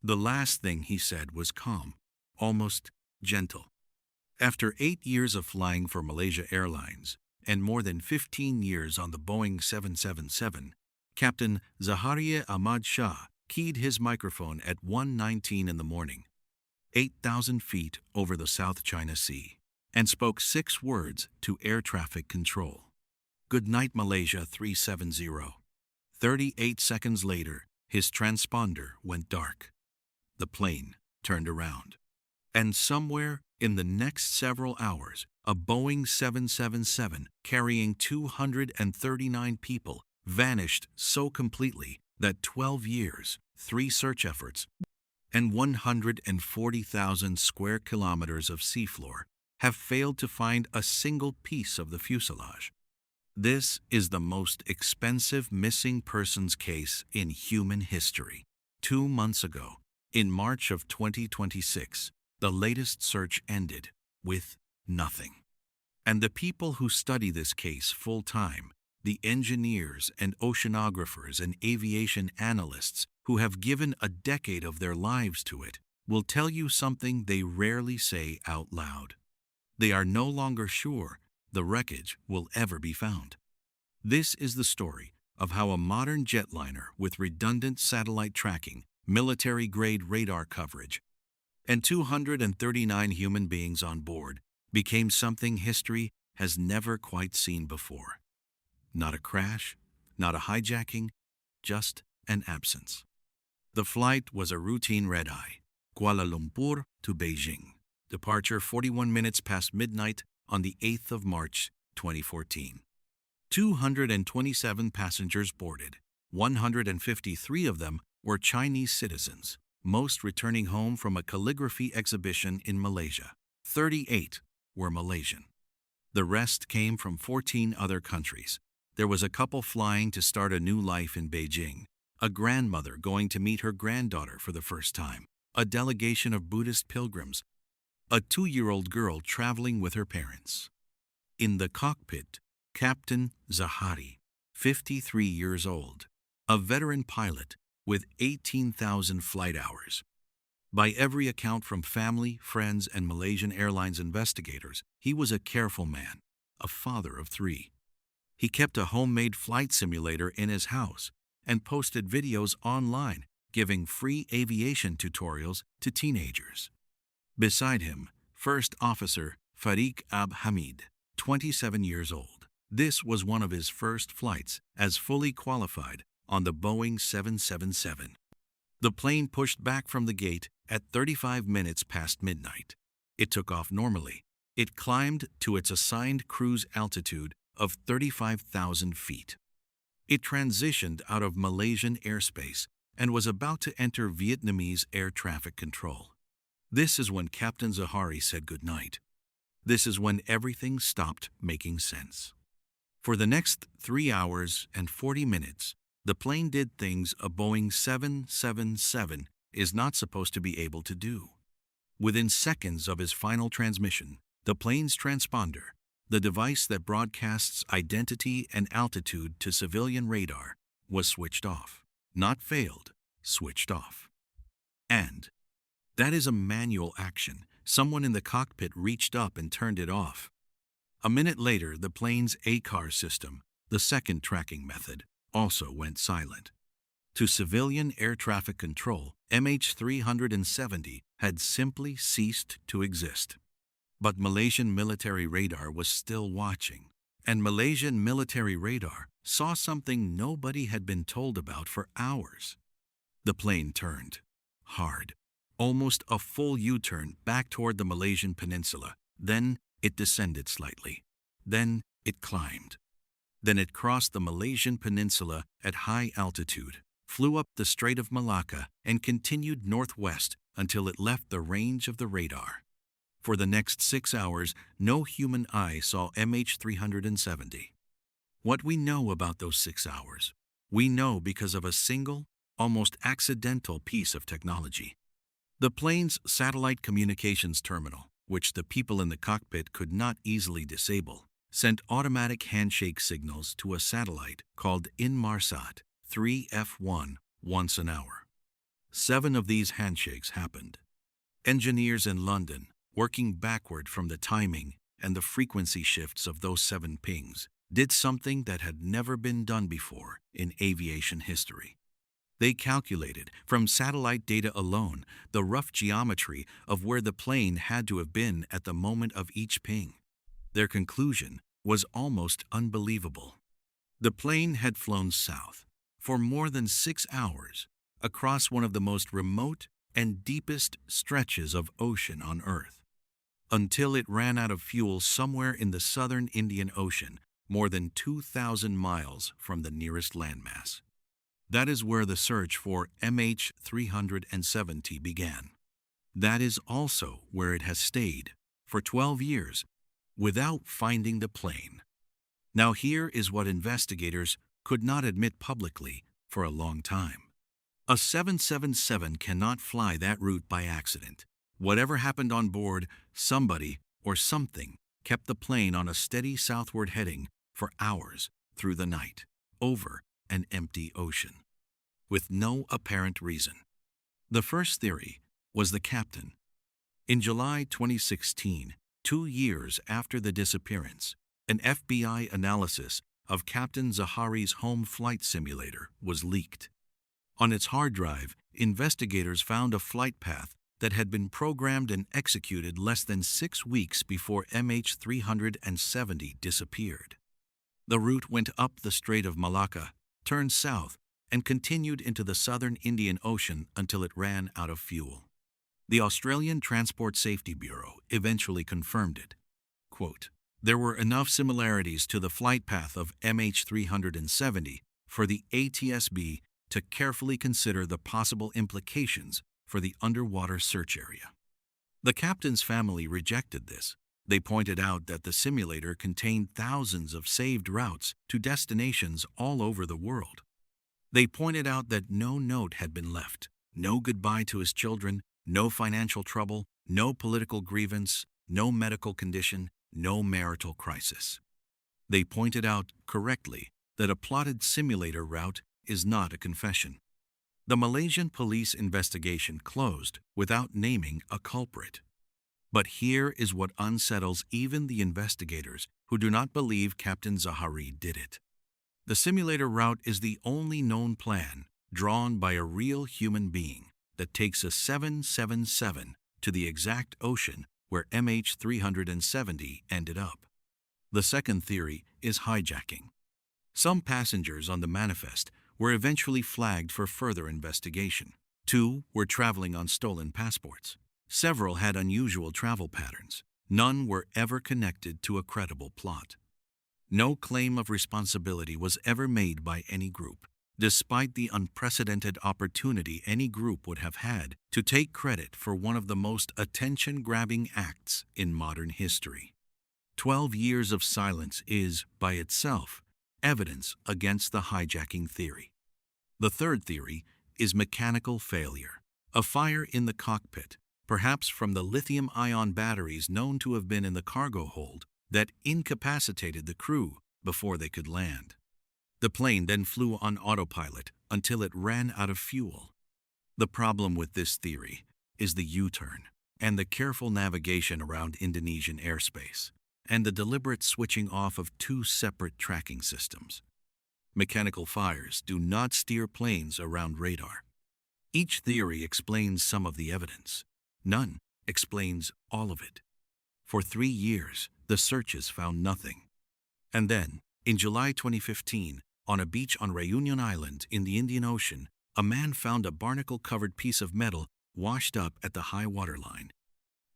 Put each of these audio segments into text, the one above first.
The last thing he said was calm, almost gentle. After 8 years of flying for Malaysia Airlines and more than 15 years on the Boeing 777, Captain Zaharia Ahmad Shah keyed his microphone at 1:19 in the morning, 8,000 feet over the South China Sea, and spoke 6 words to air traffic control. "Good night, Malaysia 370. 38 seconds later, his transponder went dark. The plane turned around. And somewhere in the next several hours, a Boeing 777 carrying 239 people vanished so completely that 12 years, 3 search efforts, and 140,000 square kilometers of seafloor have failed to find a single piece of the fuselage. This is the most expensive missing persons case in human history. 2 months ago, in March of 2026, the latest search ended with nothing. And the people who study this case full-time, the engineers and oceanographers and aviation analysts who have given a decade of their lives to it, will tell you something they rarely say out loud. They are no longer sure the wreckage will ever be found. This is the story of how a modern jetliner with redundant satellite tracking, military-grade radar coverage, and 239 human beings on board became something history has never quite seen before. Not a crash, not a hijacking, just an absence. The flight was a routine red-eye, Kuala Lumpur to Beijing. Departure 41 minutes past midnight on the 8th of March, 2014. 227 passengers boarded. 153 of them were Chinese citizens, most returning home from a calligraphy exhibition in Malaysia. 38 were Malaysian. The rest came from 14 other countries. There was a couple flying to start a new life in Beijing, a grandmother going to meet her granddaughter for the first time, a delegation of Buddhist pilgrims, a 2-year-old girl traveling with her parents. In the cockpit, Captain Zahari, 53 years old, a veteran pilot with 18,000 flight hours. By every account from family, friends, and Malaysian Airlines investigators, he was a careful man, a father of 3. He kept a homemade flight simulator in his house and posted videos online giving free aviation tutorials to teenagers. Beside him, First Officer Fariq Hamid, 27 years old. This was one of his first flights as fully qualified on the Boeing 777. The plane pushed back from the gate at 35 minutes past midnight. It took off normally. It climbed to its assigned cruise altitude of 35,000 feet. It transitioned out of Malaysian airspace and was about to enter Vietnamese air traffic control. This is when Captain Zahari said goodnight. This is when everything stopped making sense. For the next 3 hours and 40 minutes, the plane did things a Boeing 777 is not supposed to be able to do. Within seconds of his final transmission, the plane's transponder, the device that broadcasts identity and altitude to civilian radar, was switched off. Not failed, switched off. And that is a manual action. Someone in the cockpit reached up and turned it off. A minute later, the plane's ACAR system, the second tracking method, also went silent. To civilian air traffic control, MH370 had simply ceased to exist. But Malaysian military radar was still watching, and Malaysian military radar saw something nobody had been told about for hours. The plane turned, hard, almost a full U-turn back toward the Malaysian peninsula. Then it descended slightly. Then it climbed. Then it crossed the Malaysian peninsula at high altitude, flew up the Strait of Malacca, and continued northwest until it left the range of the radar. For the next 6 hours, no human eye saw MH370. What we know about those 6 hours, we know because of a single, almost accidental piece of technology. The plane's satellite communications terminal, which the people in the cockpit could not easily disable, sent automatic handshake signals to a satellite called Inmarsat 3F1 once an hour. 7 of these handshakes happened. Engineers in London, working backward from the timing and the frequency shifts of those 7 pings, did something that had never been done before in aviation history. They calculated, from satellite data alone, the rough geometry of where the plane had to have been at the moment of each ping. Their conclusion was almost unbelievable. The plane had flown south for more than 6 hours across one of the most remote and deepest stretches of ocean on Earth, until it ran out of fuel somewhere in the southern Indian Ocean, more than 2,000 miles from the nearest landmass. That is where the search for MH370 began. That is also where it has stayed for 12 years without finding the plane. Now here is what investigators could not admit publicly for a long time. A 777 cannot fly that route by accident. Whatever happened on board, somebody or something kept the plane on a steady southward heading for hours through the night, over an empty ocean, with no apparent reason. The first theory was the captain. In July 2016, 2 years after the disappearance, an FBI analysis of Captain Zahari's home flight simulator was leaked. On its hard drive, investigators found a flight path that had been programmed and executed less than 6 weeks before MH370 disappeared. The route went up the Strait of Malacca, turned south, and continued into the southern Indian Ocean until it ran out of fuel. The Australian Transport Safety Bureau eventually confirmed it. Quote, "There were enough similarities to the flight path of MH370 for the ATSB to carefully consider the possible implications for the underwater search area." The captain's family rejected this. They pointed out that the simulator contained thousands of saved routes to destinations all over the world. They pointed out that no note had been left, no goodbye to his children, no financial trouble, no political grievance, no medical condition, no marital crisis. They pointed out correctly that a plotted simulator route is not a confession. The Malaysian police investigation closed without naming a culprit. But here is what unsettles even the investigators who do not believe Captain Zahari did it. The simulator route is the only known plan drawn by a real human being that takes a 777 to the exact ocean where MH370 ended up. The second theory is hijacking. Some passengers on the manifest were eventually flagged for further investigation. 2 were traveling on stolen passports. Several had unusual travel patterns. None were ever connected to a credible plot. No claim of responsibility was ever made by any group, despite the unprecedented opportunity any group would have had to take credit for one of the most attention-grabbing acts in modern history. 12 years of silence is, by itself, evidence against the hijacking theory. The third theory is mechanical failure, a fire in the cockpit, perhaps from the lithium-ion batteries known to have been in the cargo hold, that incapacitated the crew before they could land. The plane then flew on autopilot until it ran out of fuel. The problem with this theory is the U-turn and the careful navigation around Indonesian airspace, and the deliberate switching off of 2 separate tracking systems. Mechanical fires do not steer planes around radar. Each theory explains some of the evidence. None explains all of it. For 3 years, the searches found nothing. And then, in July 2015, on a beach on Reunion Island in the Indian Ocean, a man found a barnacle-covered piece of metal washed up at the high water line.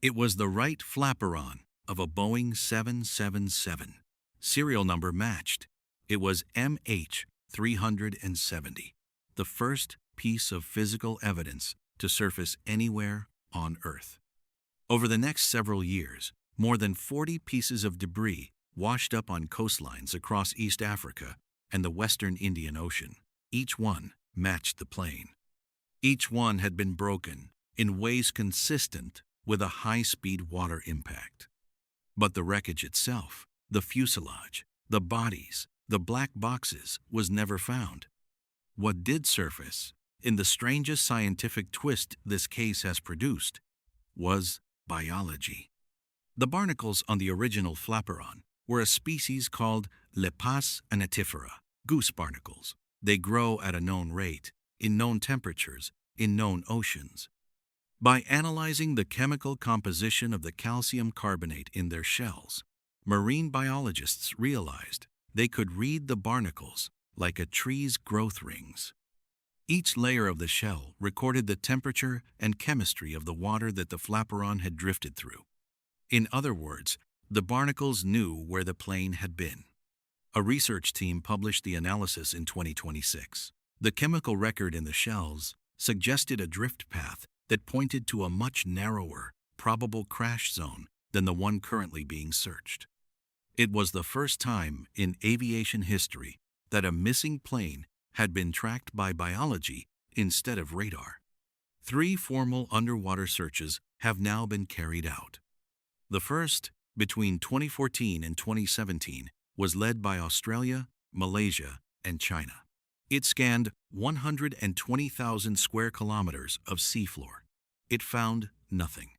It was the right flaperon of a Boeing 777. Serial number matched. It was MH370, the first piece of physical evidence to surface anywhere on Earth. Over the next several years, more than 40 pieces of debris washed up on coastlines across East Africa and the western Indian Ocean. Each one matched the plane. Each one had been broken in ways consistent with a high-speed water impact. But the wreckage itself, the fuselage, the bodies, the black boxes, was never found. What did surface in the strangest scientific twist this case has produced, was biology. The barnacles on the original flaperon were a species called Lepus anatifera, goose barnacles. They grow at a known rate, in known temperatures, in known oceans. By analyzing the chemical composition of the calcium carbonate in their shells, marine biologists realized they could read the barnacles like a tree's growth rings. Each layer of the shell recorded the temperature and chemistry of the water that the flaperon had drifted through. In other words, the barnacles knew where the plane had been. A research team published the analysis in 2026. The chemical record in the shells suggested a drift path that pointed to a much narrower, probable crash zone than the one currently being searched. It was the first time in aviation history that a missing plane had been tracked by biology instead of radar. 3 formal underwater searches have now been carried out. The first, between 2014 and 2017, was led by Australia, Malaysia, and China. It scanned 120,000 square kilometers of seafloor. It found nothing.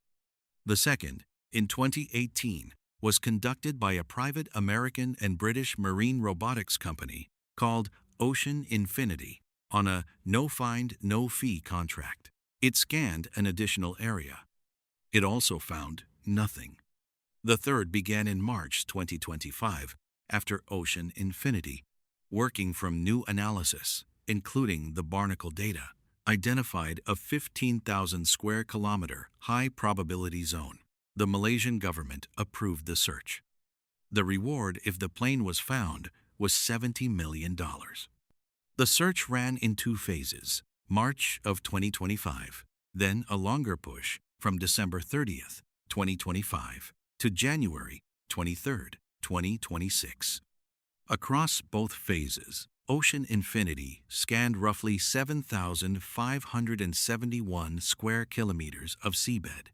The second, in 2018, was conducted by a private American and British marine robotics company called Ocean Infinity on a no-find, no-fee contract. It scanned an additional area. It also found nothing. The third began in March 2025 after Ocean Infinity, working from new analysis, including the barnacle data, identified a 15,000 square kilometer high probability zone. The Malaysian government approved the search. The reward, if the plane was found, was $70 million. The search ran in 2 phases, March of 2025, then a longer push from December 30th, 2025 to January 23rd, 2026. Across both phases, Ocean Infinity scanned roughly 7,571 square kilometers of seabed.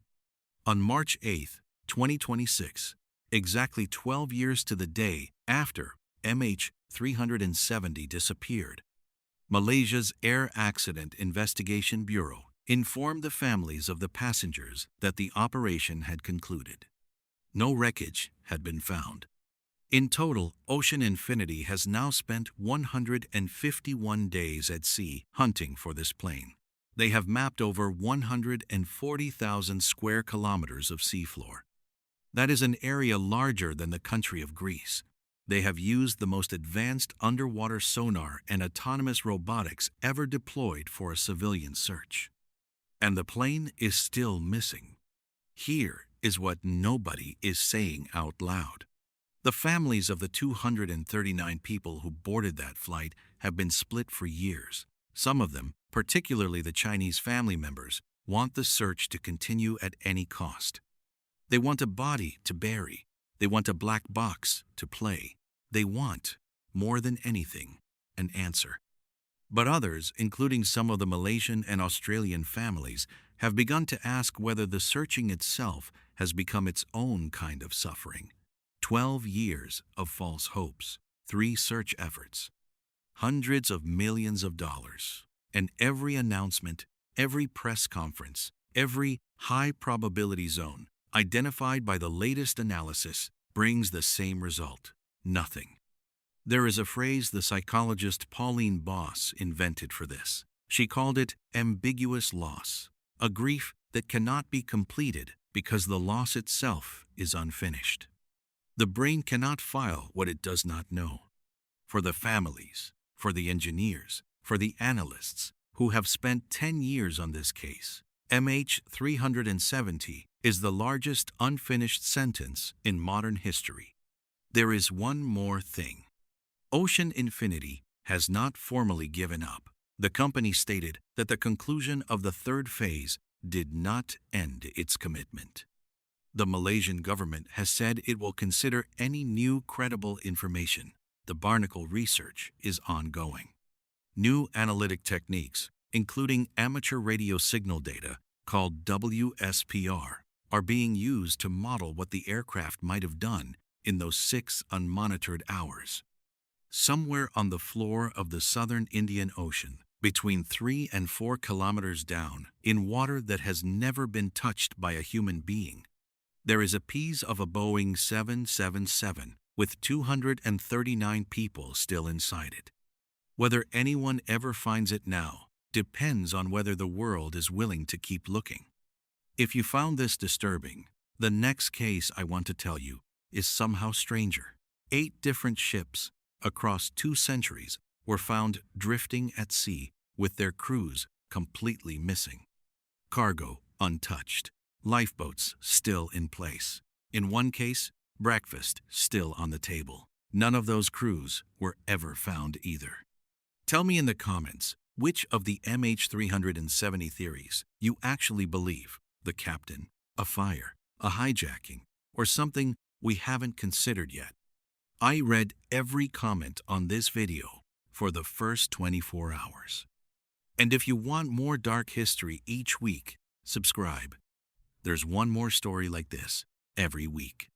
On March 8, 2026, exactly 12 years to the day after MH370 disappeared, Malaysia's Air Accident Investigation Bureau informed the families of the passengers that the operation had concluded. No wreckage had been found. In total, Ocean Infinity has now spent 151 days at sea hunting for this plane. They have mapped over 140,000 square kilometers of seafloor. That is an area larger than the country of Greece. They have used the most advanced underwater sonar and autonomous robotics ever deployed for a civilian search. And the plane is still missing. Here is what nobody is saying out loud. The families of the 239 people who boarded that flight have been split for years. Some of them, particularly the Chinese family members, want the search to continue at any cost. They want a body to bury. They want a black box to play. They want, more than anything, an answer. But others, including some of the Malaysian and Australian families, have begun to ask whether the searching itself has become its own kind of suffering. 12 years of false hopes, 3 search efforts, hundreds of millions of dollars, and every announcement, every press conference, every high probability zone identified by the latest analysis brings the same result: nothing. There is a phrase the psychologist Pauline Boss invented for this. She called it ambiguous loss, a grief that cannot be completed because the loss itself is unfinished. The brain cannot file what it does not know. For the families, for the engineers, for the analysts who have spent 10 years on this case, MH370 is the largest unfinished sentence in modern history. There is one more thing. Ocean Infinity has not formally given up. The company stated that the conclusion of the 3rd phase did not end its commitment. The Malaysian government has said it will consider any new credible information. The barnacle research is ongoing. New analytic techniques, including amateur radio signal data called WSPR, are being used to model what the aircraft might have done in those 6 unmonitored hours. Somewhere on the floor of the southern Indian Ocean, Between 3 and 4 kilometers down, in water that has never been touched by a human being, there is a piece of a Boeing 777 with 239 people still inside it. Whether anyone ever finds it now depends on whether the world is willing to keep looking. If you found this disturbing, the next case I want to tell you is somehow stranger. 8 different ships across 2 centuries were found drifting at sea with their crews completely missing. Cargo untouched. Lifeboats still in place. In one case, breakfast still on the table. None of those crews were ever found either. Tell me in the comments which of the MH370 theories you actually believe: the captain, a fire, a hijacking, or something we haven't considered yet. I read every comment on this video for the first 24 hours. And if you want more dark history each week, subscribe. There's one more story like this every week.